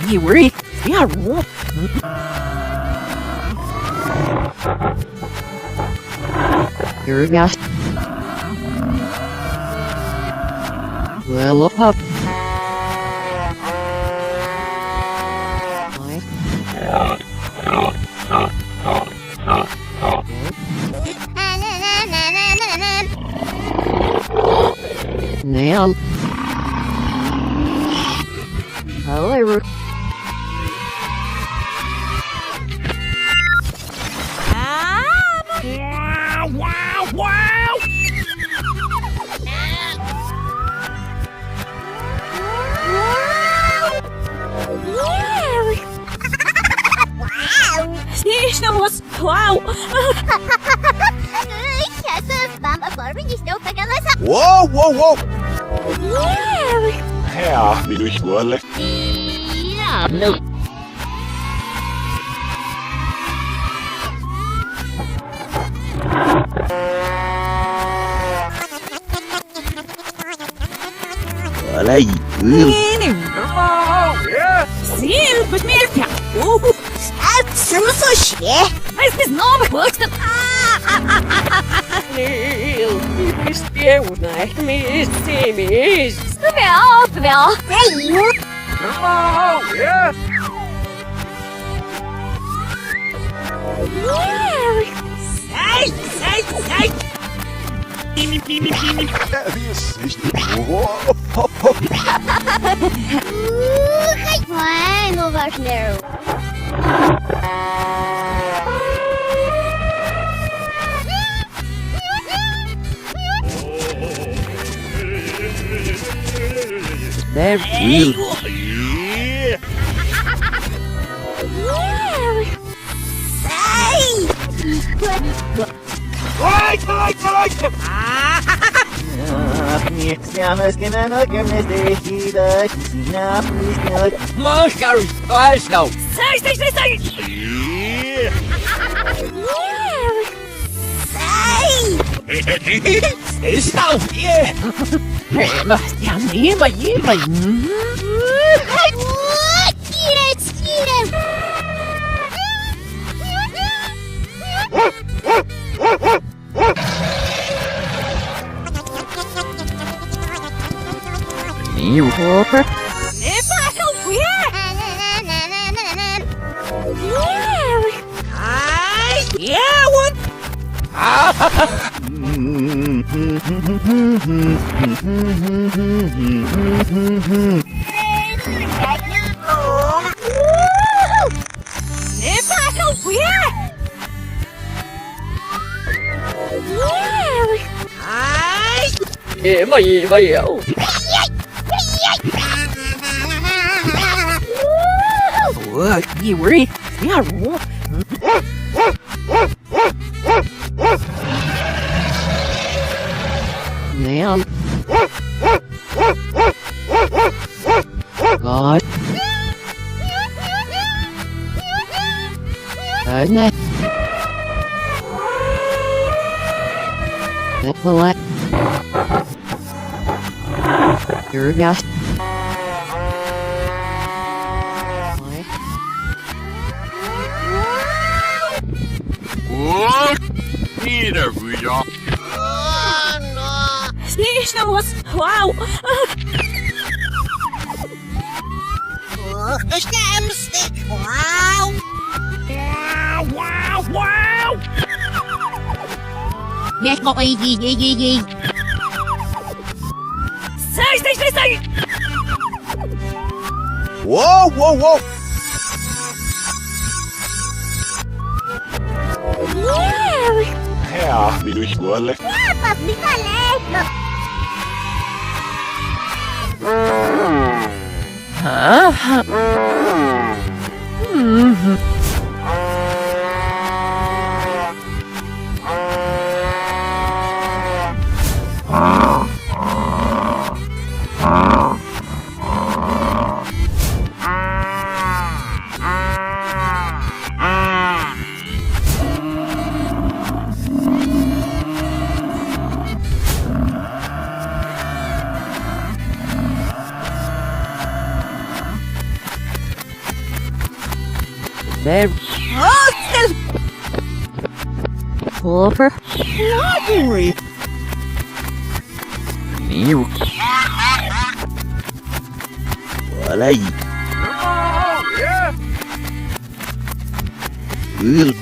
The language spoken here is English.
You worry? Yeah. Giraffe. Well, up. Now. However. Wow! Śmieszno was! Wow! Wow! Yeah! Ja, wie durch Wolle. Yeah! No! Olej. Сил, посмертя! Сумасшедшие! А из новых боксов! Сил, беспеужная, мисс. Спел! Сей! Vai, no Vasnero. They're real. Moscow, Glasgow. Сей! Stop! Yeah! You whopper? Yeah, what? Mày Ủa, gì vậy? Yeah, Nè God Ở nè What? Giraffe. Śmieszno was! Wow! Wow! Yes, mo gì. Say! Wow! Ja, wie durch Wolle. There. Hostel! Hopper. Library! You. Walay. Oh, yeah! Will.